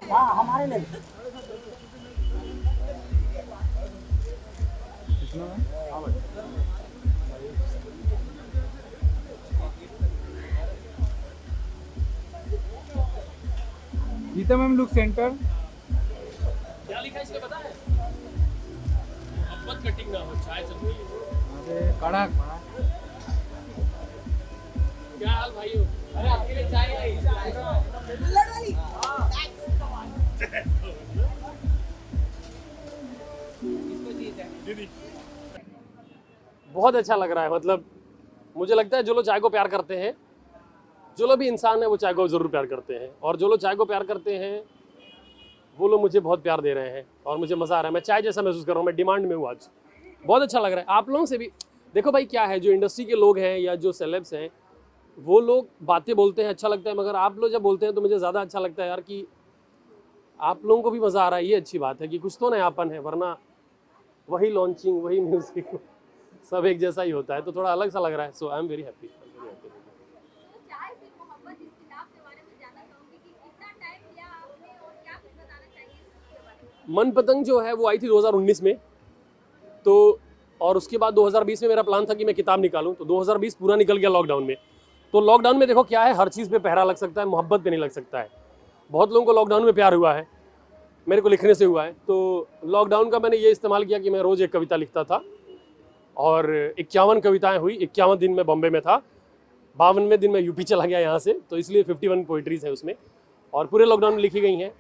हाँ हमारे लिए गीता मैम लुक सेंटर। क्या लिखा है इसमें पता है? अब मत कटिंग ना हो, चाय चल रही है। अरे कड़क क्या हाल भाइयों? अरे आपके लिए चाय आई। दीदी बहुत अच्छा लग रहा है। मतलब मुझे लगता है जो लोग चाय को प्यार करते हैं, जो लोग भी इंसान है वो चाय को ज़रूर प्यार करते हैं, और जो लोग चाय को प्यार करते हैं वो लोग मुझे बहुत प्यार दे रहे हैं और मुझे मज़ा आ रहा है। मैं चाय जैसा महसूस कर रहा हूँ, मैं डिमांड में हूँ आज। बहुत अच्छा लग रहा है। आप लोगों से भी देखो भाई, क्या है, जो इंडस्ट्री के लोग हैं या जो सेलेब्स हैं वो लोग बातें बोलते हैं, अच्छा लगता है, मगर आप लोग जब बोलते हैं तो मुझे ज़्यादा अच्छा लगता है यार कि आप लोगों को भी मज़ा आ रहा है। ये अच्छी बात है कि कुछ तो नयापन है, वरना वही लॉन्चिंग वही म्यूजिक सब एक जैसा ही होता है, तो थोड़ा अलग सा लग रहा है। सो आई एम वेरी हैप्पी। चाय से मोहब्बत इस किताब के बारे में जानना चाहूंगी कि कितना टाइम लिया आपने और क्या कुछ बताना चाहिए इसके बारे में। मन पतंग जो है वो आई थी 2019 में, तो और उसके बाद 2020 में मेरा प्लान था कि मैं किताब निकालूं, तो 2020 पूरा निकल गया लॉकडाउन में। तो लॉकडाउन में देखो क्या है, हर चीज़ पे पहरा लग सकता है, मोहब्बत पे नहीं लग सकता है। बहुत लोगों को लॉकडाउन में प्यार हुआ है, मेरे को लिखने से हुआ है। तो लॉकडाउन का मैंने ये इस्तेमाल किया कि मैं रोज़ एक कविता लिखता था, और 51 कविताएं हुई। 51 दिन में बॉम्बे में था, 52वें दिन में यूपी चला गया यहाँ से, तो इसलिए 51 पोइट्रीज है उसमें, और पूरे लॉकडाउन में लिखी गई हैं।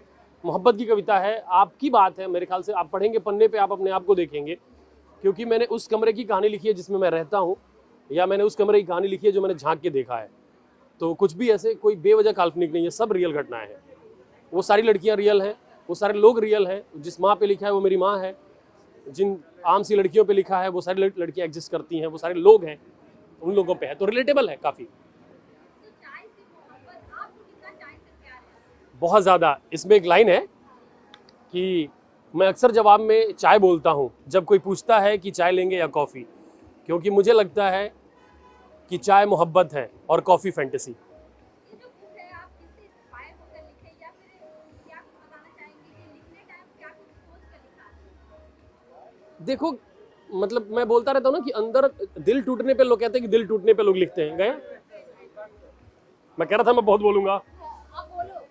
मोहब्बत की कविता है, आपकी बात है। मेरे ख्याल से आप पढ़ेंगे पन्ने पे आप अपने आप को देखेंगे, क्योंकि मैंने उस कमरे की कहानी लिखी है जिसमें मैं रहता हूँ, या मैंने उस कमरे की कहानी लिखी है जो मैंने झांक के देखा है। तो कुछ भी ऐसे कोई बेवजह काल्पनिक नहीं है, सब रियल घटनाएं हैं। वो सारी लड़कियां रियल हैं, वो सारे लोग रियल हैं। जिस माँ पे लिखा है वो मेरी माँ है, जिन आम सी लड़कियों पे लिखा है वो सारी लड़कियां एग्जिस्ट करती हैं, वो सारे लोग हैं, उन लोगों पे है, तो रिलेटेबल है काफ़ी। तो चाय से मोहब्बत आपको कितना चाय से प्यार है? बहुत ज़्यादा। इसमें एक लाइन है कि मैं अक्सर जवाब में चाय बोलता हूँ जब कोई पूछता है कि चाय लेंगे या कॉफ़ी, क्योंकि मुझे लगता है कि चाय मोहब्बत है और कॉफ़ी फैंटेसी। ये जो बुक है आप किससे इंस्पायर होकर लिखे या फिर क्या कुछ बताना चाहेंगे कि लिखने टाइम क्या कुछ सोच कर लिखा है? देखो, मतलब मैं बोलता रहता हूँ ना कि अंदर दिल टूटने पे लोग कहते हैं कि दिल टूटने पे लोग लिखते हैं। गए, मैं कह रहा था मैं बहुत बोलूँगा। आप बोलो।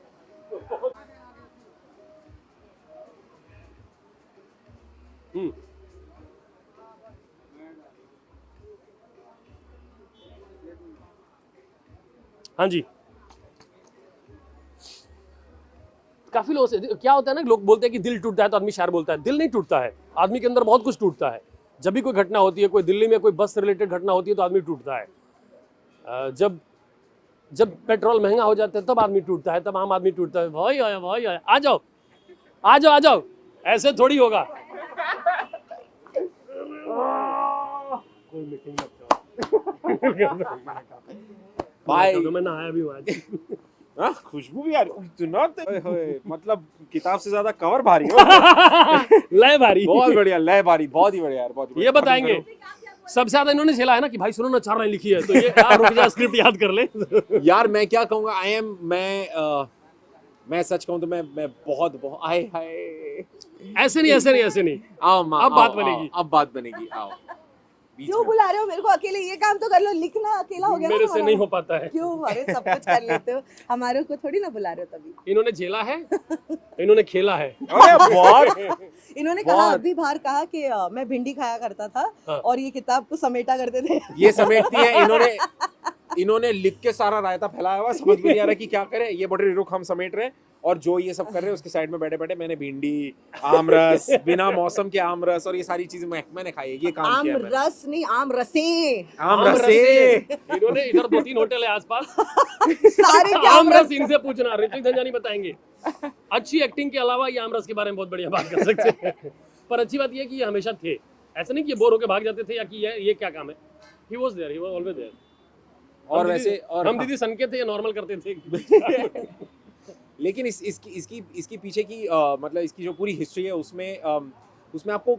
हम्म, हाँ जी। काफी लोगों से क्या होता है ना, लोग बोलते हैं कि दिल टूटता है तो आदमी शायर बोलता है। दिल नहीं टूटता है, आदमी के अंदर बहुत कुछ टूटता है। जब भी कोई घटना होती है, कोई दिल्ली में कोई बस से रिलेटेड घटना होती है तो आदमी टूटता है। जब जब पेट्रोल महंगा हो जाता है तब आदमी टूटता है, तब आम आदमी टूटता है। भाई आया, भाई आया, आ जाओ आ जाओ आ जाओ, ऐसे थोड़ी होगा। कोई मीटिंग मत भाई करो, मैं नहाया भी हूँ आज। हाँ, खुशबू भी आ रही इतना ओए होए, मतलब किताब से ज्यादा कवर भारी हो। लय भारी। बहुत बढ़िया, लय भारी, बहुत ही बढ़िया यार, बहुत ही बढ़िया। ये बताएंगे सबसे ज्यादा इन्होंने झेला है ना कि भाई सुनो ना 4 लाइन लिखी है, तो ये यार रुक जा, स्क्रिप्ट याद कर ले। यार मैं क्या कहूँगा, मैं सच कहूँ तो मैं बहुत बहुत आए हाय। ऐसे नहीं ऐसे नहीं ऐसे नहीं, आओ माँ, अब आओ, बात आओ, बनेगी। अब बात बनेगी, आओ बीच क्यों में। बुला रहे हो मेरे को अकेले? ये काम तो कर लो, लिखना अकेला हो गया ना मेरे से तुम्हारा। नहीं हो पाता है। क्यों? अरे सब कुछ कर लेते हो, हमारे को थोड़ी ना बुला रहे हो तभी। इन्होंने झेला है, इन्होंने खेला है। अरे बहुत इन्होंने कहा बहुत। अभी बाहर कहा कि मैं भिंडी खाया करता था हाँ। और ये किताब को समेटा करते थे। ये समेटती है इन्होंने लिख के सारा रायता फैलाया हुआ, समझ में नहीं आ रहा कि क्या करे। ये बड़े रुक, हम समेट रहे हैं, और जो ये सब कर रहे हैं उसके साइड में बैठे बैठे मैंने भिंडी, आम रस, बिना मौसम के आम रस और ये सारी चीजें मैंने खाई है। ये काम आम किया है मैंने। रस नहीं, आम रसे। आम रसे। इन्होंने इधर 2-3 होटल है आसपास, सारे के आम आम रस रस। इनसे पूछना, ऋतिक धनजानी बताएंगे। अच्छी एक्टिंग के अलावा ये आम रस के बारे में बहुत बढ़िया बात कर सकते हैं। पर अच्छी बात ये है कि ये हमेशा थे, ऐसा नहीं कि ये बोर होकर भाग जाते थे या कि ये क्या काम है। He was there, he was always there. और वैसे और हम दीदी सनके थे या नॉर्मल करते थे। लेकिन इसकी पीछे की मतलब इसकी जो पूरी हिस्ट्री है उसमें आपको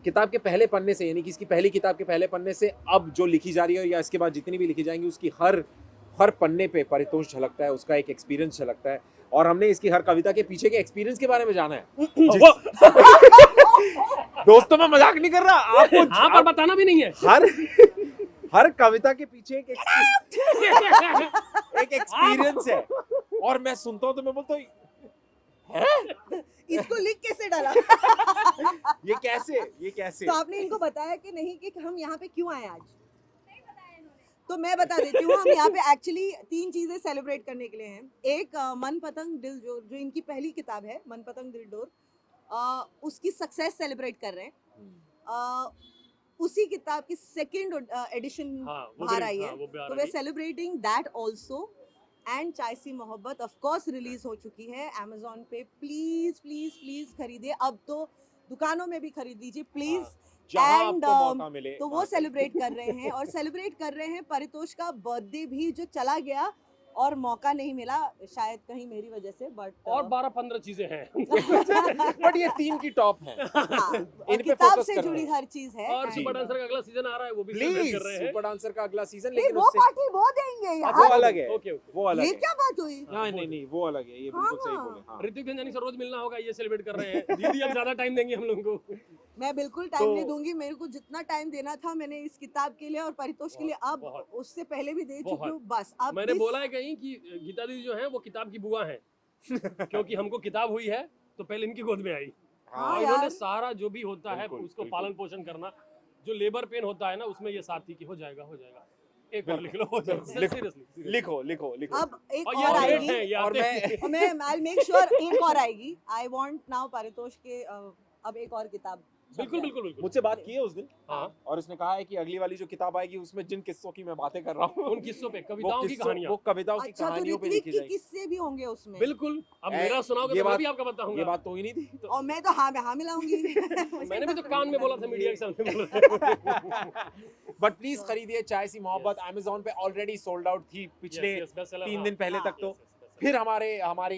किताब के पहले पन्ने से, यानी कि इसकी पहली किताब के पहले पन्ने से अब जो लिखी जा रही है या इसके बाद जितनी भी लिखी जाएंगी, उसकी हर हर पन्ने पे परितोष झलकता है, उसका एक एक्सपीरियंस झलकता है, और हमने इसकी हर कविता के पीछे के एक्सपीरियंस के बारे में जाना है। दोस्तों मैं मजाक नहीं कर रहा, आपको हाँ पर बताना भी नहीं है। हर कविता के पीछे एक एक्सपीरियंस है, और मैं सुनता हूँ तो मैं बोलता हूँ इसको लिख कैसे डाला? ये कैसे तो आपने इनको बताया कि नहीं कि हम यहाँ पे क्यों आए आज? नहीं बताया इन्होंने। तो मैं बता देती हूँ, हम यहाँ पे एक्चुअली 3 चीजें सेलिब्रेट करने के लिए हैं। एक मन पतंग दिल डोर, जो इनकी पहली किताब है मन पतंग दिल डोर, उसकी सक्सेस सेलिब्रेट कर रहे हैं। उसी किताब की सेकंड एडिशन बाहर आई है, तो वे सेलिब्रेटिंग दैट आल्सो। एंड चाय सी मोहब्बत ऑफ कोर्स रिलीज हो चुकी है Amazon पे। प्लीज प्लीज प्लीज खरीदिए, अब तो दुकानों में भी खरीद लीजिए प्लीज। जहां एंड आपको मौका मिले तो वो सेलिब्रेट कर रहे हैं, और सेलिब्रेट कर रहे हैं परितोष का बर्थडे भी जो चला गया और मौका नहीं मिला, शायद कहीं मेरी वजह से, बट और 12-15 चीजें हैं। बट ये 3 की टॉप है। इन पे किताब फोकस से कर जुड़ी रहे हैं। हर चीज है। और and- सुपर डांसर का अगला सीजन आ रहा है, वो भी सेलिब्रेट प्लीज कर रहे हैं। सुपर डांसर का अगला सीजन, नहीं, लेकिन वो उससे पार्टी वो देंगे वो यार। अलग है, ओके ओके। वो अलग ये है। क्या बात हुई? नहीं वो अलग है, ये बिल्कुल सही बोले। हाँ ऋतिक धनजानी से रोज मिलना होगा, ये सेलिब्रेट कर रहे हैं। दीदी अब ज्यादा टाइम देंगे हम लोगों को। मैं बिल्कुल टाइम तो- नहीं दूंगी, मेरे को जितना टाइम देना था मैंने इस किताब के लिए और परितोष के लिए अब बहुत। उससे पहले भी दे चुकी बहुत। हूँ। बस अब मैंने this- बोला है कहीं कि गीता दीदी जो है वो किताब की बुआ है, क्योंकि हमको किताब हुई है तो पहले इनकी गोद में आई। हाँ और इन्होंने यार। सारा जो भी होता है बिल्कुल, उसको बिल्कुल। पालन पोषण करना, जो लेबर पेन होता है ना, उसमें ये साथी की हो जाएगा। एक और लिख लो, हो जाएगा। लिखो, Seriously। लिखो। अब एक और और ये लेट आएगी, है, ये और आते मैं- हैं। और मैं आई मेक श्योर एक और आएगी। आई वांट नाउ परितोष के अब एक और किताब छप बिल्कुल जाए। बिल्कुल बिल्कुल। मुझसे बात की है उस दिन, हाँ, और उसने कहा है कि अगली वाली जो किताब आएगी उसमें जिन किस्सों की मैं बातें कर रहा हूँ, उन किस्सों पे, कविताओं की कहानियां। वो कविताओं की अच्छा, तो कहानियों पे ऋत्विक लिखी की जाएगी। किस्से भी होंगे उसमें। बिल्कुल। अब ए, मेरा सुनाओगे ये तो मैं बात- भी आपका बताऊंगा। ये बात तो ही नहीं थी। और मैं तो हाँ में हाँ मिलाऊंगी। मैंने भी तो कान में बोला था, मीडिया के सामने बोला। बट प्लीज खरीदिए चाय सी मोहब्बत। Amazon पे ऑलरेडी सोल्ड आउट थी पिछले 3 दिन पहले तक। तो फिर हमारी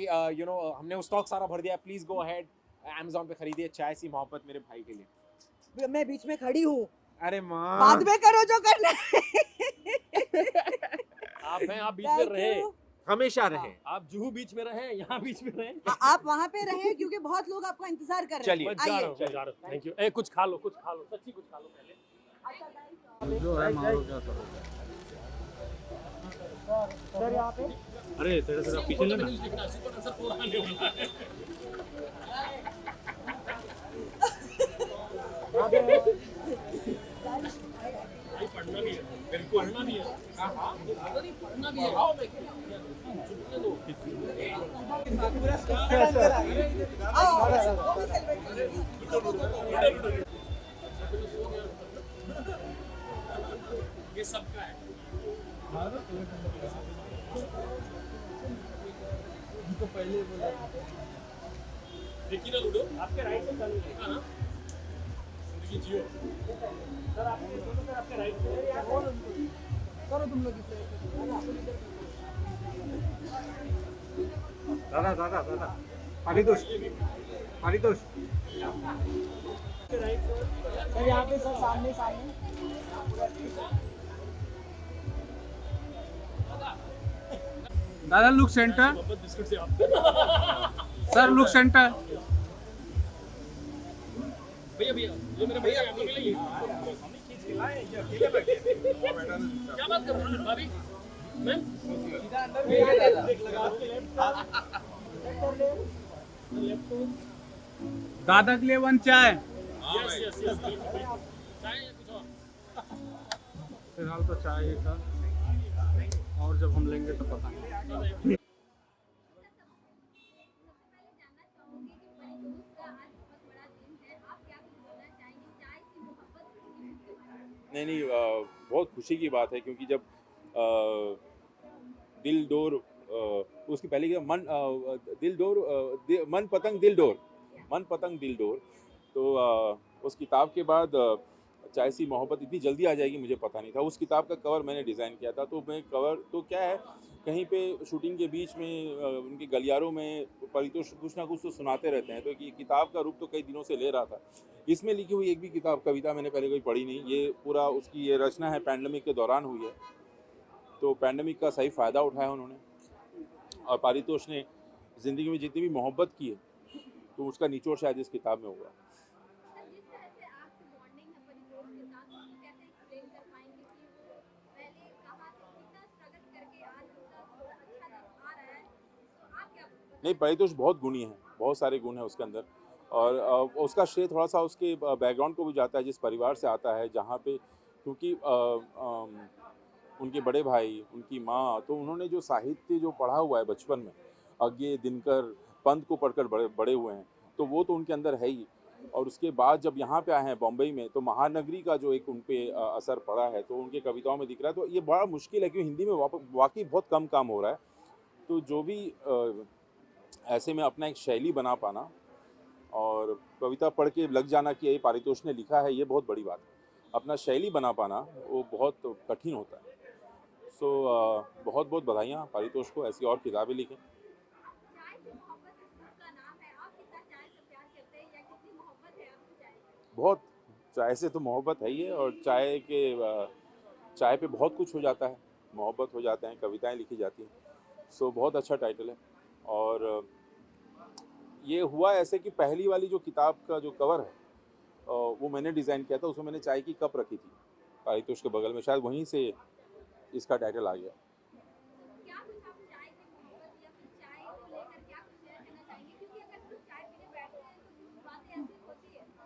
हमने स्टॉक सारा भर दिया। प्लीज गो अहेड, Amazon पे खरीदिए चाय सी मोहब्बत मेरे भाई के लिए। मैं बीच में खड़ी हूँ, अरे माँ, बाद में करो जो करना है। आप हैं, आप बीच में Thank रहे, you. हमेशा रहे। आप जुहू बीच में रहे, यहाँ बीच में रहे। आप वहाँ पे रहे क्योंकि बहुत लोग आपका इंतजार कर रहे हैं। चलिए। मैं जा आइए। रहा हूँ, मैं जा रहा हूँ। Thank you. ए कुछ खा लो, सच्ची कुछ खा लो पहले। जो है मारो क्या करो। अरे तेरे से पीछे लेना। सुपर डांसर पूरा आने वाला है। भाई पढ़ना भी है, बिल्कुल पढ़ना भी है। पढ़ना भी है। आओ मैं छुट्टी दो। आओ, वो भी celebrate करेंगे। ये सबका है। देखिए ना लूडो, आपके राइट से चालू है ना? जिंदगी जियो। सर आपके राइट से करो तुम लोग इसे। दादा परितोष सर यहाँ पे सर सामने सामने। दादा लुक सेंटर। मोहब्बत बिस्कुट से आप। Sir look centre. भैया ये मेरे भैया आप लोग मिलेंगे। क्या बात कर रहे हो भाभी? मैम दादा के लिए 1 चाय। यस चाय या कुछ और? फिलहाल तो चाय ही था, और जब हम लेंगे तो पता नहीं। सबसे पहले जानना चाहूंगी कि परितोष का आज बहुत बड़ा दिन है, आप क्या कुछ बोलना चाहेंगे चाय सी मोहब्बत के बारे में? नहीं बहुत खुशी की बात है, क्योंकि जब दिल डोर उसकी पहले की दिल डोर मन पतंग दिल डोर, तो उस किताब के बाद चाय सी मोहब्बत इतनी जल्दी आ जाएगी मुझे पता नहीं था। उस किताब का कवर मैंने डिज़ाइन किया था, तो मैं कवर तो क्या है, कहीं पे शूटिंग के बीच में उनके गलियारों में परितोष कुछ ना कुछ तो सुनाते रहते हैं, तो ये किताब का रूप तो कई दिनों से ले रहा था। इसमें लिखी हुई एक भी कविता मैंने पहले कोई पढ़ी नहीं। ये पूरा उसकी ये रचना है पैंडेमिक के दौरान हुई है, तो पैंडमिक का सही फ़ायदा उठाया उन्होंने, और पारितोष ने ज़िंदगी में जितनी भी मोहब्बत की है तो उसका निचोड़ शायद इस किताब में होगा। सर, जिस तरह से आपकी बॉन्डिंग है परितोष के साथ, उसको कैसे एक्सप्लेन कर पाएंगे कि वो पहले कहाँ से कितना स्ट्रगल करके आज उसका थोड़ा अच्छा दिन आ रहा है, तो आप क्या नहीं, परितोष बहुत गुणी है, बहुत सारे गुण हैं उसके अंदर, और उसका श्रेय थोड़ा सा उसके बैकग्राउंड को भी जाता है, जिस परिवार से आता है, जहाँ पे, क्योंकि उनके बड़े भाई, उनकी माँ, तो उन्होंने जो साहित्य जो पढ़ा हुआ है बचपन में, अज्ञे दिनकर पंत को पढ़कर बड़े बड़े हुए हैं, तो वो तो उनके अंदर है ही। और उसके बाद जब यहाँ पे आए हैं बॉम्बे में, तो महानगरी का जो एक उन पे असर पड़ा है, तो उनके कविताओं में दिख रहा है। तो ये बड़ा मुश्किल है, क्योंकि हिंदी में वाकई बहुत कम काम हो रहा है। तो जो भी ऐसे में अपना एक शैली बना पाना और कविता पढ़ के लग जाना कि ये पारितोष ने लिखा है, ये बहुत बड़ी बात है। अपना शैली बना पाना वो बहुत कठिन होता है। सो बहुत बहुत बधाइयाँ पारितोष को, ऐसी और किताबें लिखें। चाय से मोहब्बत इस बुक का नाम है, आप कितना चाय से प्यार करते हैं या कितनी मोहब्बत है आपकी चाय से? बहुत, चाय से तो मोहब्बत है ही है, और चाय पे बहुत कुछ हो जाता है, मोहब्बत हो जाते हैं, कविताएं लिखी जाती हैं। सो बहुत अच्छा टाइटल है। और ये हुआ ऐसे कि पहली वाली जो किताब का जो कवर है वो मैंने डिज़ाइन किया था, उसमें मैंने चाय की कप रखी थी पारितोष के बगल में, शायद वहीं से इसका टाइटल आ गया। क्या कुछ आप चाय की मोहब्बत या फिर चाय को लेकर क्या कुछ शेयर करना चाहेंगे, क्योंकि अगर हम चाय पीने बैठते हैं तो कुछ बातें ऐसी होती है, तो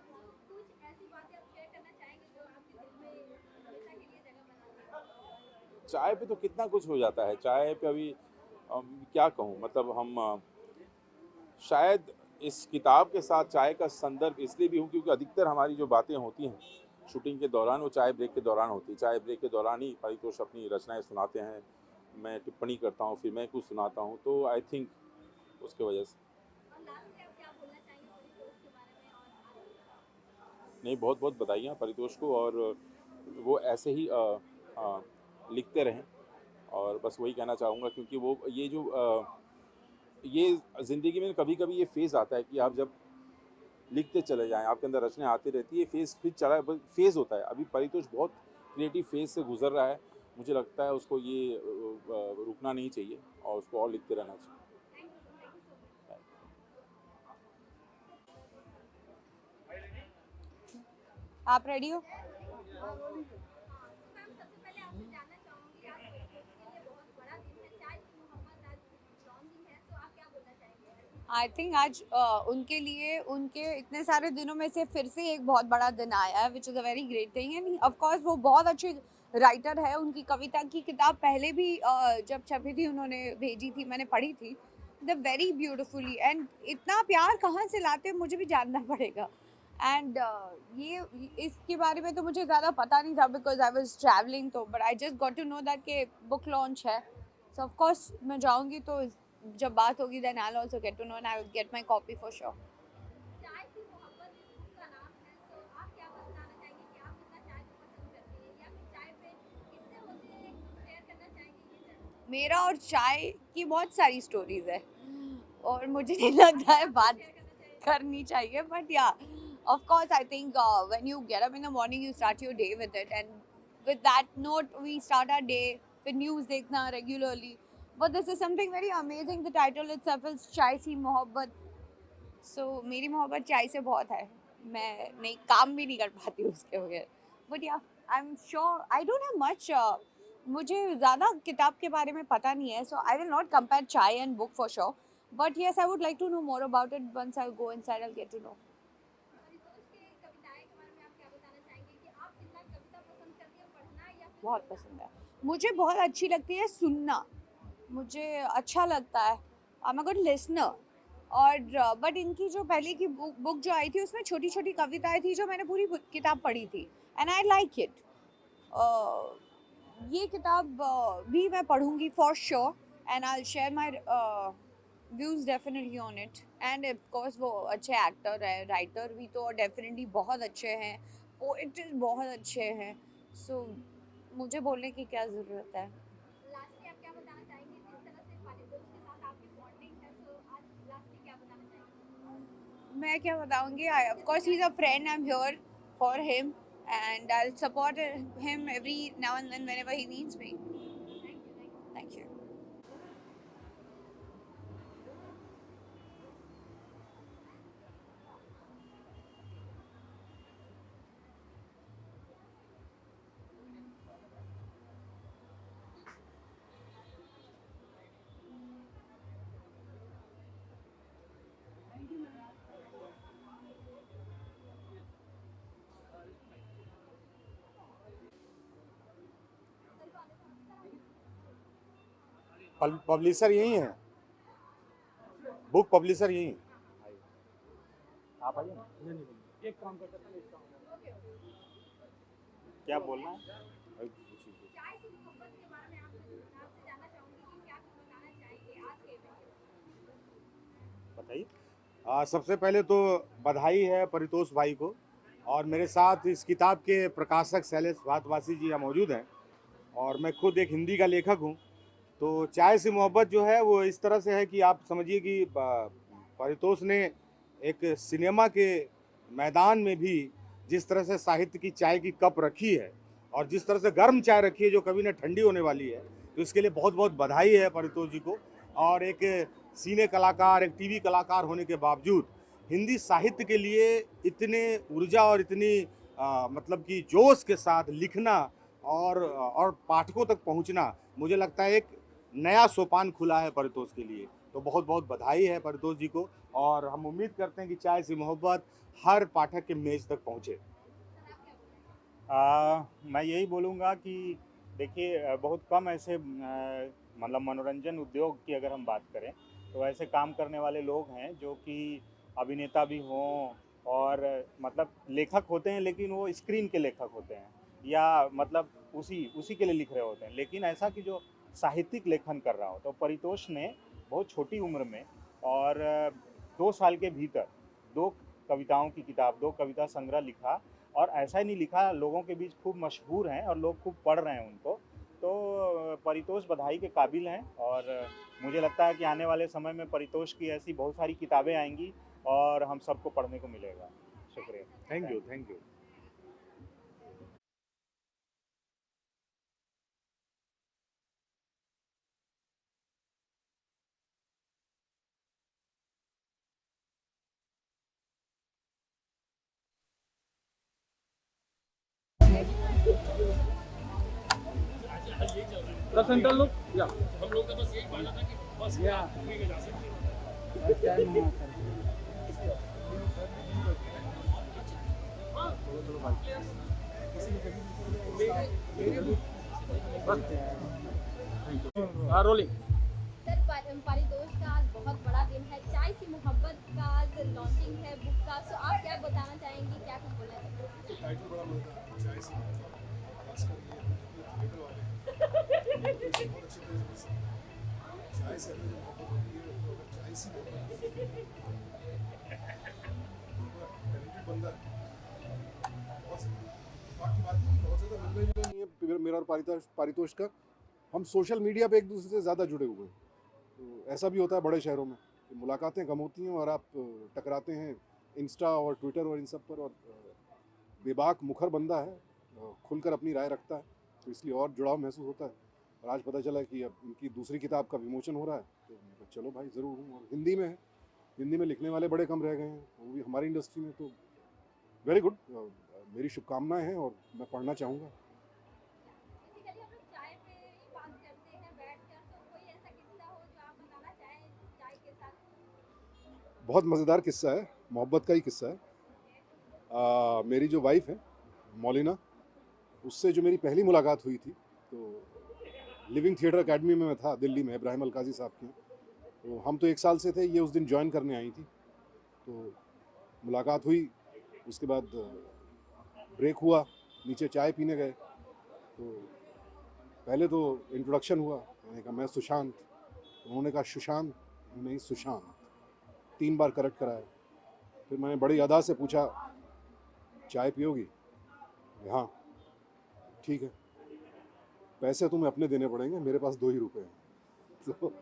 कुछ ऐसी बातें आप शेयर करना चाहेंगे जो आपके दिल में हमेशा के लिए जगह बनाती है? चाय पे तो कितना कुछ हो जाता है, चाय पे अभी क्या कहूँ, मतलब हम शायद इस किताब के साथ चाय का संदर्भ इसलिए भी हूँ क्योंकि अधिकतर हमारी जो बातें होती हैं शूटिंग के दौरान, वो चाय ब्रेक के दौरान होती है। चाय ब्रेक के दौरान ही पारितोष अपनी रचनाएं सुनाते हैं, मैं टिप्पणी करता हूँ, फिर मैं कुछ सुनाता हूँ, तो आई थिंक उसके वजह से। और लास्ट में आप क्या बोलना चाहेंगे परितोष के बारे में और आगे? नहीं, बहुत बहुत बधाइयाँ परितोष को, और वो ऐसे ही लिखते रहें, और बस वही कहना चाहूँगा, क्योंकि वो ये ज़िंदगी में कभी कभी ये फेज़ आता है कि आप जब लिखते चले जाएं, आपके अंदर रचनाएं आती रहती है, फेज़ फिर चला फेज़ होता है। अभी परितोष बहुत क्रिएटिव फेज़ से गुजर रहा है, मुझे लगता है उसको ये रुकना नहीं चाहिए और उसको और लिखते रहना चाहिए। आप रेडी हो? मैम, सबसे पहले आपसे जानना चाहूँगी, आज परितोष के लिए बहुत बड़ा दिन है, चाय से मोहब्बत आज लॉन्चिंग है, तो आप क्या बोलना चाहेंगे? आई थिंक आज उनके लिए उनके इतने सारे दिनों में से फिर से एक बहुत बड़ा दिन आया है, which is a very great thing. And of course वो बहुत अच्छे राइटर है। उनकी कविता की किताब पहले भी जब छपी थी उन्होंने भेजी थी, मैंने पढ़ी थी, द वेरी ब्यूटिफुली। एंड इतना प्यार कहाँ से लाते हैं मुझे भी जानना पड़ेगा। एंड ये इसके बारे में तो मुझे ज़्यादा पता नहीं था बिकॉज आई वॉज ट्रैवलिंग, तो but I just got to know that के बुक लॉन्च है। सो ऑफ कोर्स मैं जाऊँगी, तो जब बात होगी then I also get to know and I will get my copy for sure. चाय से मोहब्बत इस बुक का नाम है, तो आप क्या बताना चाहेंगे कि आप कितना चाय को पसंद करती हैं, या फिर चाय पे किससे होते शेयर करना चाहेंगे ये जर्नी? मेरा और चाय की बहुत सारी स्टोरीज है और मुझे नहीं लगता है बात करनी चाहिए, बट या of course I think when you get up in the morning you start your day with it, and with that note we start our day with news dekhna regularly, but this is something very amazing. The title itself is चाय सी मोहब्बत, so मेरी मोहब्बत चाय से बहुत है, मैं नहीं काम भी नहीं कर पाती उसके बगैर, but yeah I'm sure I don't have much मुझे ज़्यादा किताब के बारे में पता नहीं है, so I will not compare चाय and book for sure, but yes I would like to know more about it. Once I go inside I'll get to know. Paritosh के कविताएं के बारे में आप क्या बताना चाहेंगे कि आप कितना कविता पसंद करती हैं पढ़ना, या फिर बहुत पसंद है मुझे, बहुत अच्छी लगती है सुनना, मुझे अच्छा लगता है, आई एम अ गुड लिसनर। और बट इनकी जो पहले की बुक जो आई थी उसमें छोटी छोटी कविताएं थी जो मैंने पूरी किताब पढ़ी थी एंड आई लाइक इट। ये किताब भी मैं पढ़ूंगी for sure and I will share my views definitely on it. And of course वो अच्छे एक्टर है, राइटर भी तो डेफिनेटली बहुत अच्छे हैं, पोएट्स बहुत अच्छे हैं, सो मुझे बोलने की क्या ज़रूरत है। लास्टली आप क्या बताना चाहेंगे, जिस तरह से परितोष के साथ आपकी बॉन्डिंग है, तो आज लास्टली क्या बताना चाहेंगे? मैं क्या बताऊंगी, of course he is a friend, I am here for him and I will support him every now and then whenever he needs me. Thank you. Thank you. Publisher यही है, बुक पब्लिशर यही है. आप आइए. क्या बोलना है? चाय से मोहब्बत के बारे में आपसे जानना चाहूंगी कि क्या कुछ बताना चाहेंगे आज के इवेंट के बताइए. सबसे पहले तो बधाई है परितोष भाई को, और मेरे साथ इस किताब के प्रकाशक शैलेश भारतवासी जी यहाँ मौजूद हैं, और मैं खुद एक हिंदी का लेखक हूँ. तो चाय से मोहब्बत जो है वो इस तरह से है कि आप समझिए कि परितोष ने एक सिनेमा के मैदान में भी जिस तरह से साहित्य की चाय की कप रखी है, और जिस तरह से गर्म चाय रखी है जो कभी न ठंडी होने वाली है, तो इसके लिए बहुत बहुत बधाई है परितोष जी को. और एक सिने कलाकार, एक टीवी कलाकार होने के बावजूद हिंदी साहित्य के लिए इतने ऊर्जा और इतनी मतलब कि जोश के साथ लिखना और पाठकों तक पहुंचना, मुझे लगता है एक नया सोपान खुला है परितोष के लिए. तो बहुत बहुत बधाई है परितोष जी को, और हम उम्मीद करते हैं कि चाय से मोहब्बत हर पाठक के मेज तक पहुंचे. मैं यही बोलूँगा कि देखिए बहुत कम ऐसे मतलब मनोरंजन उद्योग की अगर हम बात करें तो ऐसे काम करने वाले लोग हैं जो कि अभिनेता भी हों और मतलब लेखक होते हैं, लेकिन वो स्क्रीन के लेखक होते हैं या मतलब उसी के लिए लिख रहे होते हैं. लेकिन ऐसा कि जो साहित्यिक लेखन कर रहा हो, तो परितोष ने बहुत छोटी उम्र में और 2 साल के भीतर 2 कविताओं की किताब, 2 कविता संग्रह लिखा, और ऐसा ही नहीं लिखा, लोगों के बीच खूब मशहूर हैं और लोग खूब पढ़ रहे हैं उनको. तो परितोष बधाई के काबिल हैं, और मुझे लगता है कि आने वाले समय में परितोष की ऐसी बहुत सारी किताबें आएंगी और हम सबको पढ़ने को मिलेगा. शुक्रिया. Thank you, thank you. The central look, yeah. हम लोग का बस यही मानना था कि बस घूमे के जा सकते हैं. Rolling. सर परितोष का आज बहुत बड़ा दिन है, चाय से मोहब्बत का आज लॉन्चिंग है बुक का, सो आप क्या बताना चाहेंगे, क्या कुछ बोलना चाहेंगे? टाइटल बड़ा मजेदार है, चाय से मोहब्बत, खासकर ये थिएटर वाले हैं, इसे बहुत अच्छे तरीके से चाय से अगर मोहब्बत होती है, तो अगर चाय से मोहब्बत होती है तो बड़ा टैलेंटेड बंदा है. बहुत इत्तेफाक की बात है कि बहुत ज़्यादा मिलना जुलना नहीं है मेरा और परितोष का. हम सोशल मीडिया पे एक दूसरे से ज़्यादा जुड़े हुए हैं. तो ऐसा भी होता है बड़े शहरों में कि मुलाकातें कम होती हैं और आप टकराते हैं इंस्टा और ट्विटर और इन सब पर. और बेबाक मुखर बंदा है, खुलकर अपनी राय रखता है, तो इसलिए और जुड़ाव महसूस होता है. और आज पता चला कि अब इनकी दूसरी किताब का विमोचन हो रहा है, तो मैं कहा, चलो भाई ज़रूर हूँ. और हिंदी में है, हिंदी में लिखने वाले बड़े कम रह गए हैं, वो भी हमारी इंडस्ट्री में. तो वेरी गुड, मेरी शुभकामनाएं हैं और मैं पढ़ना चाहूँगा. बेसिकली हम लोग चाय पे ही बात करते हैं बैठकर, तो कोई ऐसा किस्सा हो जो आप बताना चाहें चाय के साथ? बहुत मज़ेदार किस्सा है, मोहब्बत का ही किस्सा है. मेरी जो वाइफ है मौलिना, उससे जो मेरी पहली मुलाकात हुई थी, तो लिविंग थिएटर एकेडमी में मैं था दिल्ली में, इब्राहिम अलकाजी साहब की. तो हम तो 1 साल से थे, ये उस दिन ज्वाइन करने आई थी. तो मुलाकात हुई, उसके बाद ब्रेक हुआ, नीचे चाय पीने गए. तो पहले तो इंट्रोडक्शन हुआ, मैंने कहा मैं सुशांत, उन्होंने कहा सुशांत नहीं सुशांत, 3 बार करेक्ट कराया. फिर मैंने बड़ी अदा से पूछा चाय पियोगी? हाँ ठीक है, पैसे तुम्हें अपने देने पड़ेंगे, मेरे पास 2 ही रुपए हैं. तो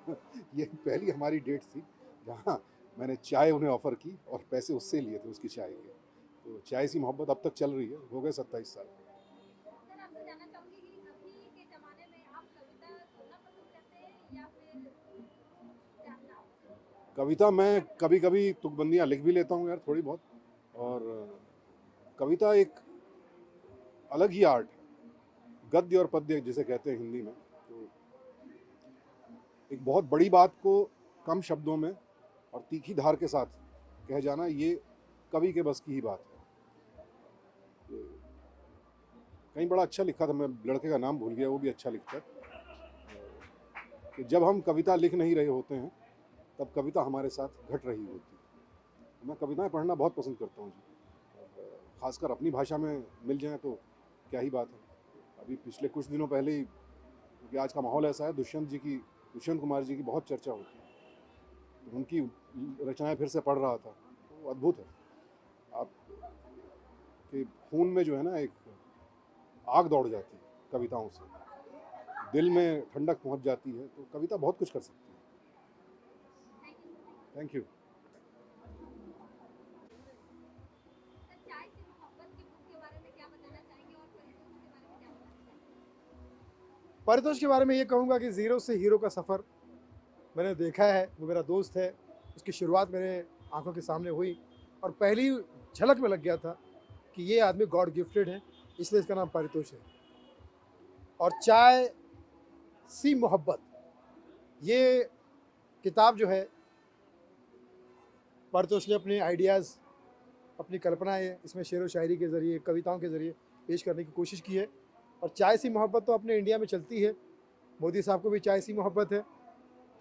ये पहली हमारी डेट थी जहाँ मैंने चाय उन्हें ऑफ़र की और पैसे उससे लिए थे उसकी चाय के. तो चाय सी मोहब्बत अब तक चल रही है, हो गए 27 साल. सर आपसे जानना चाहूंगी कि अभी के ज़माने में आप कविता सुनना पसंद करते कविता मैं कभी कभी तुकबंदियाँ लिख भी लेता हूँ यार, थोड़ी बहुत। और कविता एक अलग ही आर्ट है, गद्य और पद्य जिसे कहते हैं हिंदी में। तो एक बहुत बड़ी बात को कम शब्दों में और तीखी धार के साथ कह जाना, ये कवि के बस की ही बात है। कहीं बड़ा अच्छा लिखा था, मैं लड़के का नाम भूल गया, वो भी अच्छा लिखता है, कि जब हम कविता लिख नहीं रहे होते हैं तब कविता हमारे साथ घट रही होती है। मैं कविताएं पढ़ना बहुत पसंद करता हूँ जी, खासकर अपनी भाषा में मिल जाए तो क्या ही बात है। अभी पिछले कुछ दिनों पहले ही, क्योंकि आज का माहौल ऐसा है, दुष्यंत कुमार जी की बहुत चर्चा होती है, तो उनकी रचनाएं फिर से पढ़ रहा था, तो अद्भुत है। आप के खून में जो है ना एक आग दौड़ जाती है कविताओं से, दिल में ठंडक पहुंच जाती है, तो कविता बहुत कुछ कर सकती है। Thank you. चाय से मोहब्बत की बुक के बारे में क्या बताना चाहेंगे और परितोष के बारे में क्या बताना चाहेंगे? परितोष के बारे में ये कहूँगा कि ज़ीरो से हीरो का सफ़र मैंने देखा है। वो मेरा दोस्त है, उसकी शुरुआत मेरे आंखों के सामने हुई और पहली झलक में लग गया था कि ये आदमी गॉड गिफ्टेड है, इसलिए इसका नाम परितोष है। और चाय सी मोहब्बत, ये किताब जो है परितोष ने अपने आइडियाज़, अपनी कल्पनाएं इसमें शेर व शायरी के ज़रिए, कविताओं के ज़रिए पेश करने की कोशिश की है। और चाय सी मोहब्बत तो अपने इंडिया में चलती है, मोदी साहब को भी चाय सी मोहब्बत है।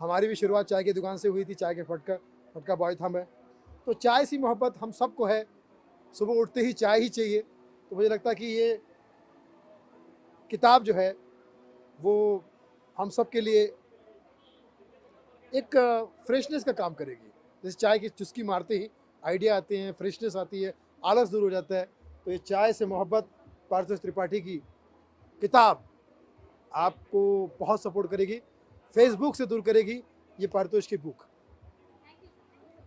हमारी भी शुरुआत चाय की दुकान से हुई थी, चाय के फटका बॉय था मैं। तो चाय सी मोहब्बत हम सबको है, सुबह उठते ही चाय ही चाहिए। तो मुझे लगता है कि ये किताब जो है वो हम सब के लिए एक फ्रेशनेस का काम करेगी। जैसे चाय की चुस्की मारते ही आइडिया आते हैं, फ्रेशनेस आती है, आलस दूर हो जाता है। तो ये चाय से मोहब्बत पारितोष त्रिपाठी की किताब आपको बहुत सपोर्ट करेगी, फेसबुक से दूर करेगी ये पारितोष की book.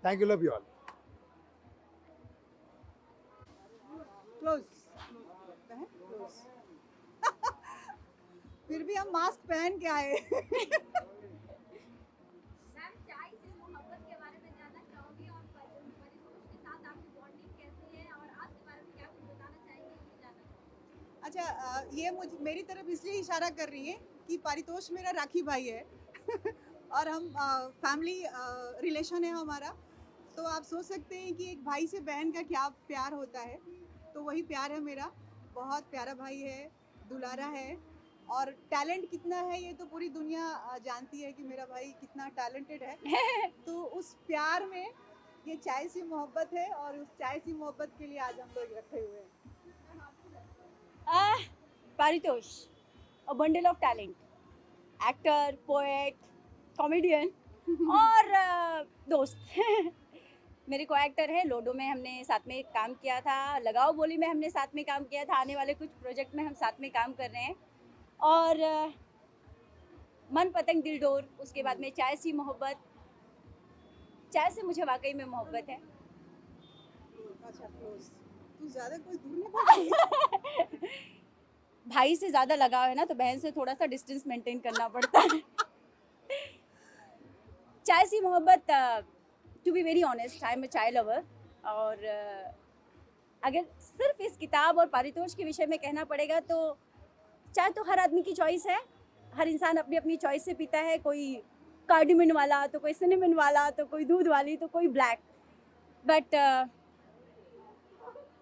Thank you, love you all. Close फिर भी हम मास्क पहन के आए। मैम चाय से मोहब्बत के बारे में जानना चाहूंगी और परितोष के साथ आपकी बॉन्डिंग कैसी है और आज के बारे में क्या कुछ बताना चाहेंगे, ये जानना चाहूंगी। अच्छा, ये मुझे मेरी तरफ इसलिए इशारा कर रही है कि परितोष मेरा राखी भाई है और हम फैमिली रिलेशन है हमारा। तो आप सोच सकते हैं कि एक भाई से बहन का क्या प्यार होता है, तो वही प्यार है मेरा। बहुत प्यारा भाई है, दुलारा है, और टैलेंट कितना है ये तो पूरी दुनिया जानती है कि मेरा भाई कितना टैलेंटेड है। तो उस प्यार में ये चाय सी मोहब्बत है और उस चाय सी मोहब्बत के लिए आज हम लोग रखे हुए हैं। Paritosh, a bundle of talent, actor, poet, comedian और दोस्त। मेरे को एक्टर है, लोडो में हमने साथ में काम किया था, लगाओ बोली में हमने साथ में काम किया था, आने वाले कुछ प्रोजेक्ट में हम साथ में काम कर रहे हैं। और मन पतंग दिल डोर, उसके बाद में चाय सी मोहब्बत। चाय से मुझे वाकई में मोहब्बत है। अच्छा, क्लोज तू ज़्यादा कोई दूर नहीं पड़ेगी। भाई से ज़्यादा लगाव है ना, तो बहन से थोड़ा सा डिस्टेंस मेंटेन करना पड़ता है। चाय सी मोहब्बत, to be very honest, I am a chai lover. और अगर सिर्फ इस किताब और पारितोष के विषय में कहना पड़ेगा तो चाय तो हर आदमी की चॉइस है, हर इंसान अपनी अपनी चॉइस से पीता है। कोई कार्डिमन वाला, तो कोई सिनेमन वाला, तो कोई दूध वाली, तो कोई ब्लैक। बट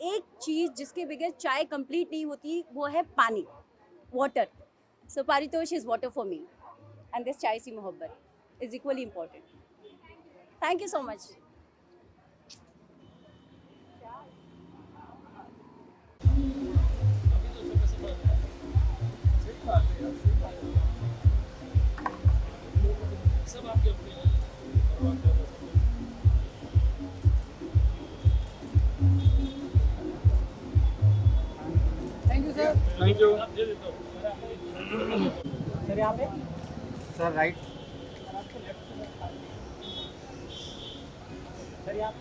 एक चीज़ जिसके बगैर चाय कंप्लीट नहीं होती वो है पानी, water. So Paritosh is water for me and this चाय सी मोहब्बत is equally important. Thank you so much. Thank you. Sir यहाँ पे, सर राइट, सर यहाँ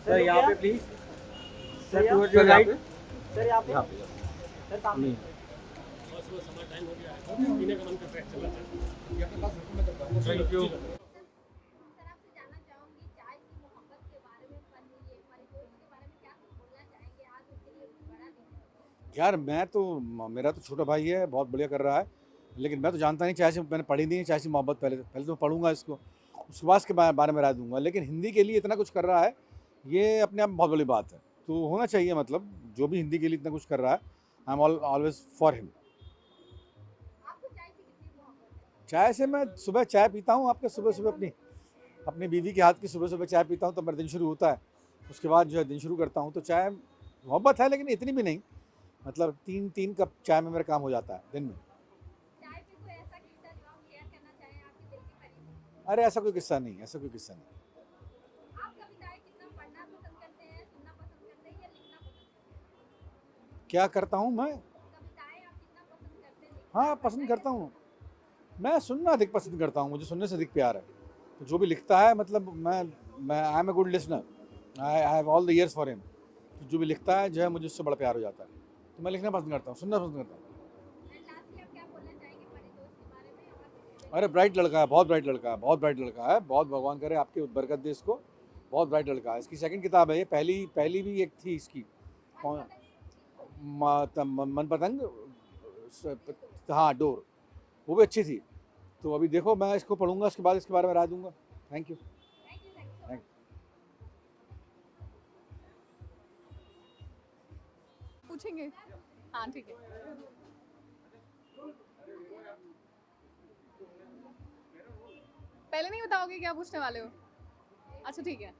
सर यहाँ पे please sir towards your right sir यहाँ पे सर सामने बस बस हमारा टाइम हो गया है, पीने का मन करता है, चलना चाहिए। थैंक यू सर आपसे जानना चाहूंगी चाय की मोहब्बत के बारे में, परितोष के बारे में क्या कुछ बोलना चाहेंगे? आज उनके लिए कुछ बड़ा दिन है। यार मैं तो मेरा तो छोटा भाई है, बहुत बढ़िया कर रहा है, लेकिन मैं तो जानता नहीं चाय से, मैंने पढ़ी नहीं है चाय से मोहब्बत। पहले तो पढ़ूंगा इसको, उसके बाद के बारे में राय दूंगा। लेकिन हिंदी के लिए इतना कुछ कर रहा है, ये अपने आप में बहुत बड़ी बात है। तो होना चाहिए, मतलब जो भी हिंदी के लिए इतना कुछ कर रहा है, I am always for him. आपको चाय से कितनी मोहब्बत है? चाय से मैं सुबह चाय पीता हूँ, आपके सुबह सुबह अपनी बीवी के हाथ की सुबह सुबह चाय पीता हूँ, तब मेरा दिन शुरू होता है। उसके बाद जो है दिन शुरू करता हूँ। तो चाय मोहब्बत है, लेकिन इतनी भी नहीं, मतलब 3 कप चाय में मेरा काम हो जाता है दिन में। चाय पे कोई ऐसा किस्सा जो आप शेयर करना चाहें आपके दिल के करीब? अरे ऐसा कोई किस्सा नहीं, ऐसा कोई किस्सा नहीं। आप कविताएं कितना पढ़ना पसंद करते हैं, सुनना पसंद करते हैं या लिखना पसंद करते हैं? क्या करता हूँ मैं? कविताएं आप कितना पसंद करते हैं? हाँ, पसंद करता हूँ। मैं सुनना अधिक पसंद करता हूँ, मुझे सुनने से अधिक प्यार है। तो जो भी लिखता है, मतलब मैं I am a good listener, I have all the ears for him. जो भी लिखता है जो है, मुझे उससे बड़ा प्यार हो जाता है। तो मैं लिखना पसंद करता हूँ, सुनना पसंद करता हूँ। लास्टली आप क्या बोलना चाहेंगे परितोष के बारे में? अरे ब्राइट लड़का है, बहुत ब्राइट लड़का है, बहुत ब्राइट लड़का है, बहुत भगवान करे आपकी बरकत दे इसको। बहुत ब्राइट लड़का है। इसकी सेकंड किताब है ये, पहली भी एक थी इसकी, कौन, मन पतंग, हाँ डोर, वो भी अच्छी थी। तो अभी देखो, मैं इसको पढ़ूंगा, उसके बाद इसके बारे में राय दूंगा। Thank you. पूछेंगे? हाँ ठीक है। पहले नहीं बताओगे क्या पूछने वाले हो? अच्छा ठीक है।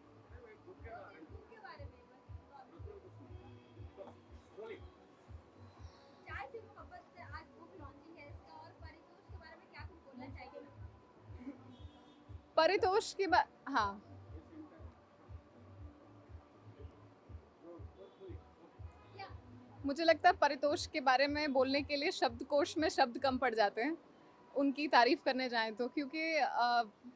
चाय से मोहब्बत से आज बुक लॉन्चिंग है इसका, और परितोष के बारे में क्या कुछ बोलना चाहेंगे? परितोष के हाँ मुझे लगता है परितोष के बारे में बोलने के लिए शब्दकोश में शब्द कम पड़ जाते हैं, उनकी तारीफ करने जाएं तो। क्योंकि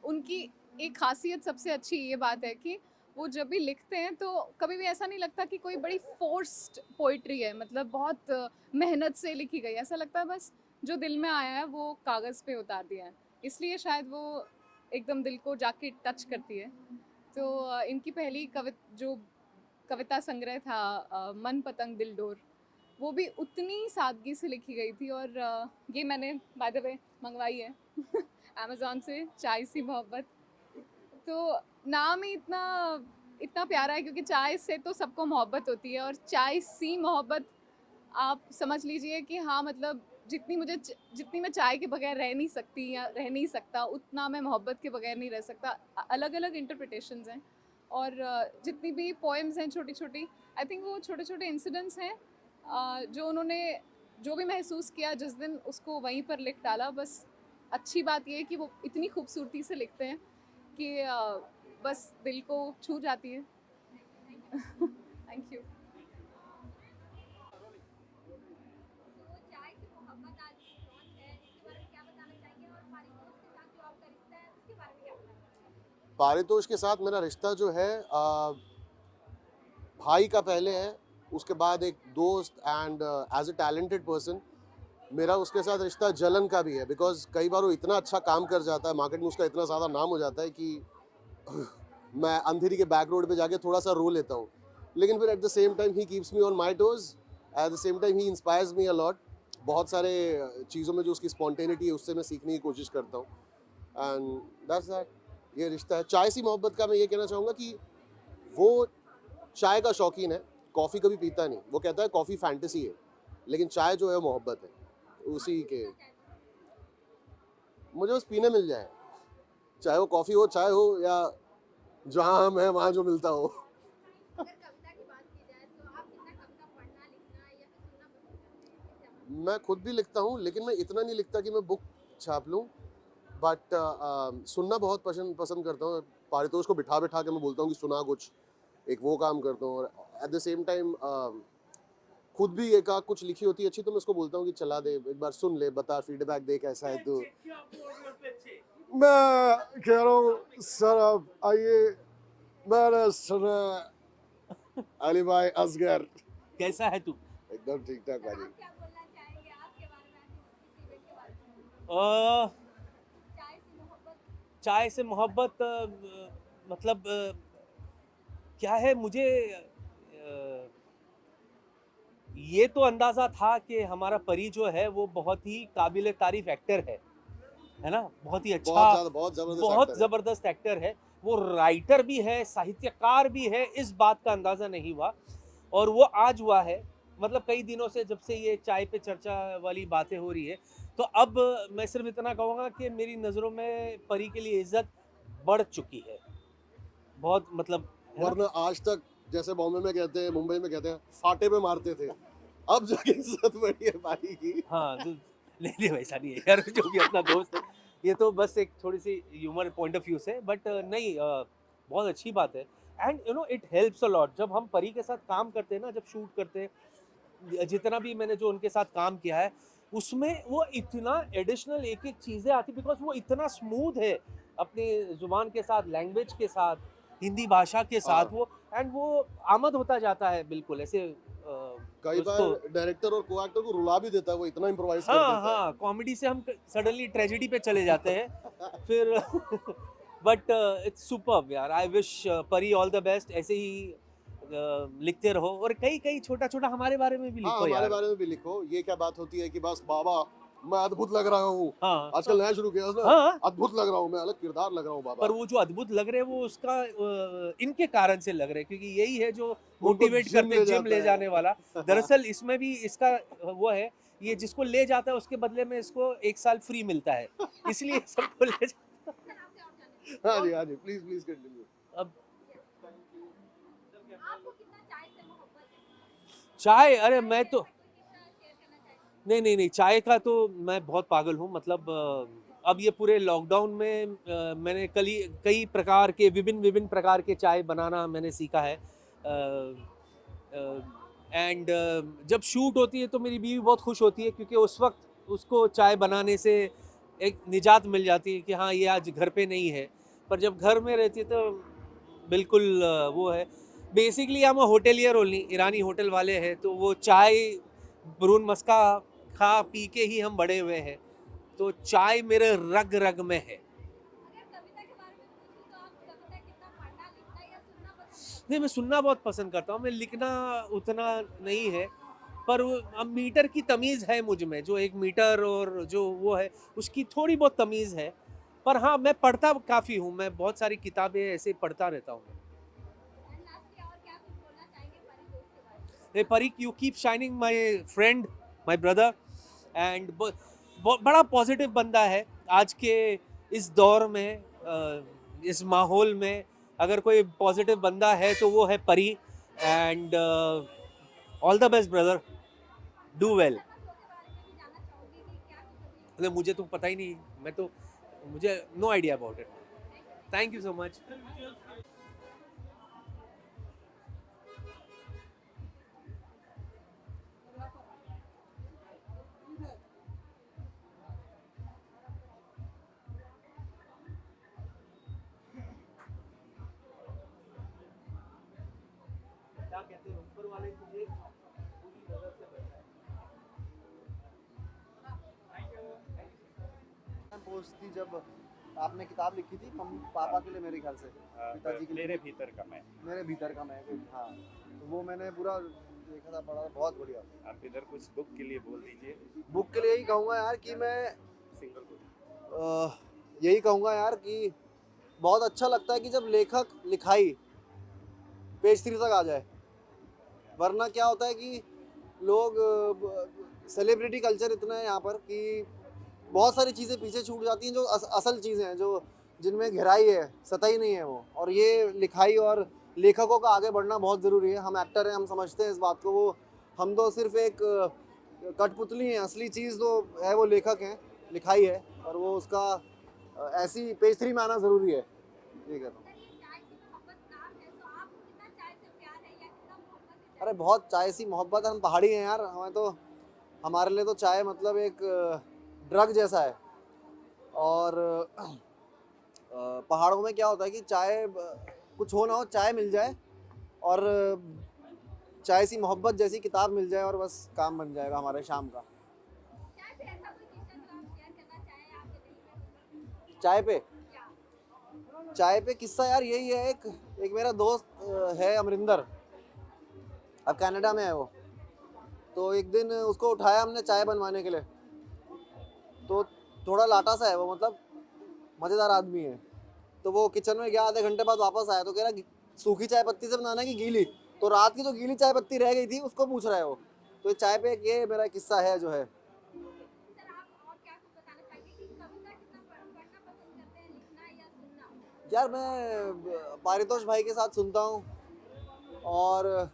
उनकी एक खासियत सबसे अच्छी ये बात है कि वो जब भी लिखते हैं तो कभी भी ऐसा नहीं लगता कि कोई बड़ी फोर्स्ड पोइट्री है, मतलब बहुत मेहनत से लिखी गई। ऐसा लगता है बस जो दिल में आया है वो कागज़ पे उतार दिया है, इसलिए शायद वो एकदम दिल को जाके टच करती है। तो इनकी पहली जो कविता संग्रह था मन पतंग दिल डोर, वो भी उतनी सादगी से लिखी गई थी। और ये मैंने बाय द वे मंगवाई है अमेज़ॉन से, चाय सी मोहब्बत। तो नाम ही इतना प्यारा है, क्योंकि चाय से तो सबको मोहब्बत होती है, और चाय सी मोहब्बत आप समझ लीजिए कि हाँ, मतलब जितनी मैं चाय के बगैर रह नहीं सकती या रह नहीं सकता, उतना मैं मोहब्बत के बगैर नहीं रह सकता। अलग अलग इंटरप्रिटेशंस हैं, और जितनी भी पोएम्स हैं छोटी छोटी, आई थिंक वो छोटे छोटे इंसिडेंट्स हैं जो उन्होंने जो भी महसूस किया जिस दिन, उसको वहीं पर लिख डाला। बस अच्छी बात ये है कि वो इतनी खूबसूरती से लिखते हैं कि बस दिल को छू जाती है। Thank you. पारितोष के साथ मेरा रिश्ता जो है भाई का पहले है, उसके बाद एक दोस्त, and as a talented person मेरा उसके साथ रिश्ता जलन का भी है। बिकॉज कई बार वो इतना अच्छा काम कर जाता है, मार्केट में उसका इतना ज़्यादा नाम हो जाता है कि मैं अंधेरी के बैक रोड पे जाके थोड़ा सा रो लेता हूँ, लेकिन फिर at the same time he keeps me on my toes, at the same time he inspires me a lot. बहुत सारे चीज़ों में जो उसकी स्पॉन्टेनिटी है उससे मैं सीखने की कोशिश करता हूँ, एंड दैट्स दैट। ये रिश्ता है। चाय सी मोहब्बत का मैं ये कहना चाहूँगा कि वो चाय का शौकीन है, कॉफ़ी कभी पीता नहीं। वो कहता है कॉफ़ी फैंटेसी है, लेकिन चाय जो है मोहब्बत है। उसी के मुझे बस पीने मिल जाए, चाहे वो कॉफ़ी हो, चाय हो, या जहाँ हम हैं वहाँ जो मिलता हो। मैं खुद भी लिखता हूँ, लेकिन मैं इतना नहीं लिखता कि मैं बुक छाप लूँ, बट सुनना बहुत पसंद करता हूँ। पारितोष को बिठा के मैं बोलता हूँ कि सुना कुछ, एक वो काम करता हूँ। और एट द सेम टाइम खुद भी एक कुछ लिखी होती है अच्छी, तो मैं उसको बोलता हूँ कि चला दे, एक बार सुन ले, बता, फीडबैक दे कैसा है। तो मैं कह रहा हूँ सर, आप आइए, मैंने सुना अली भाई असगर कैसा है तू? एकदम ठीक ठाक भाई। क्या बोलना चाहेंगे आपके बारे में, इस इवेंट के बारे में? चाय से मोहब्बत। चाय से मोहब्बत मतलब क्या है, मुझे ये तो अंदाज़ा था कि हमारा परी जो है वो बहुत ही काबिल तारीफ एक्टर है ना, बहुत ही अच्छा, बहुत जबरदस्त बहुत actor है। ज़बरदस्त एक्टर है। वो राइटर भी है, साहित्यकार भी है, इस बात का अंदाज़ा नहीं हुआ और वो आज हुआ है। मतलब कई दिनों से जब से ये चाय पे चर्चा वाली बातें हो रही है, तो अब मैं सिर्फ इतना कहूँगा कि मेरी नज़रों में परी के लिए इज्जत बढ़ चुकी है बहुत, मतलब है ना? वरना आज तक जैसे बॉम्बे में कहते हैं, मुंबई में कहते हैं, फाटे पे मारते थे, अब जाके इज्जत बढ़ी है भाई की। हाँ, तो नहीं वैसा नहीं है यार, जो भी अपना दोस्त है, ये तो बस एक थोड़ी सी ह्यूमर पॉइंट ऑफ व्यू से, बट नहीं बहुत अच्छी बात है। And you know it helps a lot जब हम परी के साथ काम करते हैं ना, जब शूट करते हैं, जितना भी मैंने जो उनके साथ काम किया है उसमें वो इतना एडिशनल एक एक चीज़ें आती, बिकॉज वो इतना स्मूथ है अपने ज़ुबान के साथ, लैंग्वेज के साथ, हिंदी भाषा के साथ, वो एंड वो आमद होता जाता है बिल्कुल ऐसे कई बार डायरेक्टर और को एक्टर को रुला भी देता है, वो इतना इम्प्रोवाइज कर हाँ देता है। हाँ, कॉमेडी से हम सडनली ट्रेजेडी पे चले जाते हैं फिर बट इट्स सुपर्ब यार। आई विश परी ऑल द बेस्ट, ऐसे ही लिखते रहो और कई कई छोटा छोटा हमारे बारे में भी हाँ, लिखो हमारे यार। बारे में भी लिखो। ये क्या बात होती है कि बस बाबा मैं अद्भुत लग रहा हूँ, हाँ, आजकल नया शुरू किया उसने, हाँ, अद्भुत लग रहा हूँ मैं, अलग किरदार लग रहा हूँ बाबा। पर वो जो अद्भुत लग रहे हैं वो उसका इनके कारण से लग रहे हैं, क्योंकि यही है जो मोटिवेट करते, जिम ले जाने वाला। दरअसल इसमें भी इसका वो है, ये जिसको ले जाता है उसके बदले में इसको 1 साल फ्री मिलता है, इसलिए सबको ले जाता है। हाँ जी प्लीज प्लीज कंटिन्यू। अब आपको कितना चाय से मोहब्बत है? चाय, अरे मैं तो कितना शेयर करना चाहेंगे? नहीं चाय का तो मैं बहुत पागल हूँ। मतलब अब ये पूरे लॉकडाउन में मैंने कई प्रकार के विभिन्न प्रकार के चाय बनाना मैंने सीखा है। एंड जब शूट होती है तो मेरी बीवी बहुत खुश होती है, क्योंकि उस वक्त उसको चाय बनाने से एक निजात मिल जाती है कि हाँ ये आज घर पे नहीं है। पर जब घर में रहती है तो बिल्कुल वो है। बेसिकली हम होटेलियर ओनली, ईरानी होटल वाले हैं, तो वो चाय ब्रून मस्का खा पी के ही हम बड़े हुए हैं, तो चाय मेरे रग रग में है। अगर कविता के बारे में पूछूं तो आप कविता कितना पढ़ना, लिखना या सुनना पसंद करते नहीं, मैं सुनना बहुत पसंद करता हूँ, मैं लिखना उतना नहीं है, पर अब मीटर की तमीज़ है मुझ में, जो एक मीटर और जो वो है उसकी थोड़ी बहुत तमीज़ है। पर हाँ, मैं पढ़ता काफ़ी हूँ, मैं बहुत सारी किताबें ऐसे पढ़ता रहता हूँ। हैं? एंड लास्टली और क्या कुछ बोलना चाहेंगे परी दोस्त के बारे में? Hey Parik, you keep shining, my friend, my brother, and बड़ा पॉजिटिव बंदा है आज के इस दौर में, इस माहौल में अगर कोई पॉजिटिव बंदा है तो वो है परी। And all the best brother, do well. Show के बारे में भी जानना चाहूंगी कि क्या कुछ अभी मुझे तो पता ही नहीं, मुझे no idea about it. Thank you so much. क्या कहते हैं, ऊपर वाले तुझे पूरी नजर से बैठा है। पोस्ट थी जब आपने किताब लिखी थी मम्मी पापा के लिए, मेरे ख्याल से पिताजी के लिए, मेरे भीतर का मैं। मेरे भीतर का मैं। हाँ, तो वो मैंने पूरा देखा था, पढ़ा था, बहुत बढ़िया। आप इधर कुछ बुक के लिए बोल दीजिए। बुक के लिए यही कहूँगा यार कि मैं सिंगल बुक। यही कहूँगा यार कि बहुत अच्छा लगता है कि जब लेखक लिखाई पेज 3 तक आ जाए, वरना क्या होता है कि लोग सेलिब्रिटी कल्चर इतना है यहाँ पर कि बहुत सारी चीज़ें पीछे छूट जाती हैं जो असल चीज़ें हैं, जो जिनमें गहराई है, सतही नहीं है वो। और ये लिखाई और लेखकों का आगे बढ़ना बहुत ज़रूरी है। हम एक्टर हैं, हम समझते हैं इस बात को, वो हम तो सिर्फ एक कठपुतली हैं, असली चीज़ तो है वो लेखक हैं, लिखाई है, और वो उसका ऐसी पेज 3 में आना ज़रूरी है। ये कहता हूँ। चाय से मोहब्बत नाम है, तो आपको कितना चाय से प्यार है या कितना मोहब्बत है? अरे बहुत चाय सी मोहब्बत है, हम पहाड़ी हैं यार, हमारे लिए तो चाय मतलब एक ड्रग जैसा है। और पहाड़ों में क्या होता है कि चाय कुछ हो ना हो, चाय मिल जाए और चाय सी मोहब्बत जैसी किताब मिल जाए और बस काम बन जाएगा हमारे शाम का। चाय पे ऐसा कोई किस्सा जो आप शेयर करना चाहें आपके दिल में? चाय पे किस्सा यार यही है, एक मेरा दोस्त है अमरिंदर, अब कनाडा में है वो। तो एक दिन उसको उठाया हमने चाय बनवाने के लिए, तो थोड़ा लाटा सा है वो, मतलब मज़ेदार आदमी है। तो वो किचन में गया, आधे घंटे बाद वापस आया तो कह रहा सूखी चाय पत्ती से बनाना है कि गीली। तो रात की जो गीली चाय पत्ती रह गई थी उसको पूछ रहा है वो। तो ये चाय पे ये मेरा किस्सा है जो है। सर आप और क्या कुछ बताना चाहेंगे कि कविता कितना पढ़ना पसंद करते हैं, लिखना या सुनना? यार मैं पारितोष भाई के साथ सुनता हूँ, और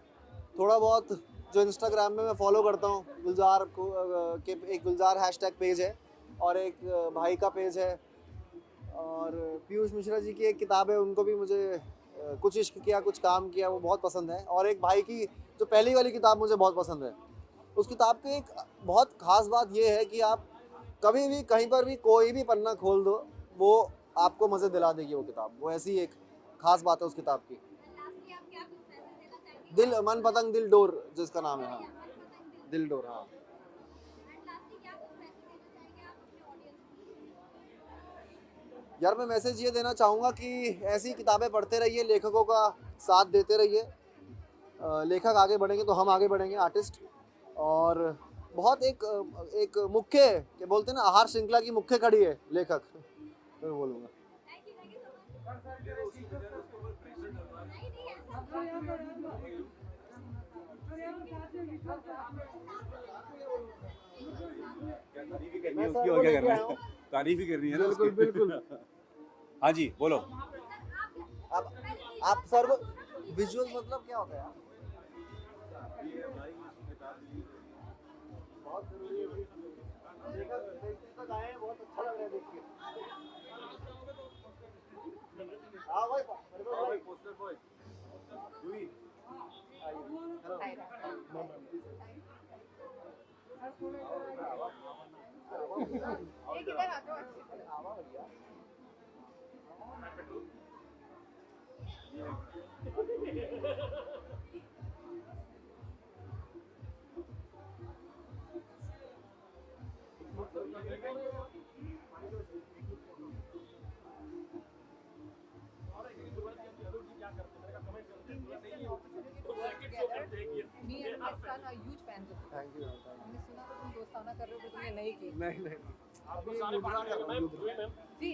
थोड़ा बहुत जो इंस्टाग्राम में मैं फॉलो करता हूँ, गुलजार के एक गुलजार हैशटैग पेज है और एक भाई का पेज है, और पीयूष मिश्रा जी की एक किताब है, उनको भी मुझे कुछ इश्क किया कुछ काम किया वो बहुत पसंद है। और एक भाई की जो पहली वाली किताब मुझे बहुत पसंद है। उस किताब की एक बहुत ख़ास बात ये है कि आप कभी भी कहीं पर भी कोई भी पन्ना खोल दो, वो आपको मज़े दिला देगी वो किताब। वो ऐसी एक ख़ास बात है उस किताब की। लास्टली आप क्या कुछ मैसेज देना चाहेंगे? दिल मन पतंग दिल डोर जिसका नाम है, हाँ दिल डोर, हाँ। एंड लास्टली क्या कुछ मैसेज देना चाहेंगे आप अपने ऑडियंस को? यार मैं मैसेज ये देना चाहूँगा कि ऐसी किताबें पढ़ते रहिए, लेखकों का साथ देते रहिए। लेखक आगे बढ़ेंगे तो हम आगे बढ़ेंगे, आर्टिस्ट। और बहुत एक मुख्य क्या बोलते हैं ना, आहार श्रृंखला की मुख्य कड़ी है लेखक, मैं बोलूँगा। Thank you so much. उसकी और क्या करना है, तारीफ ही करनी है ना बिल्कुल उसकी। बिल्कुल। हाँ जी बोलो। आप सर विजुअल मतलब क्या होता है यार? बहुत जरूरी है। तक आए हैं, बहुत अच्छा लग रहा है देख के। हाँ भाई, poster boy. Me and my son are huge fans of it. Thank you. हमने सुना तो तुम दोस्ताना कर रहे हो, तो तुमने नहीं की। नहीं आपको सारे पार्टनर हैं, मैम, जी।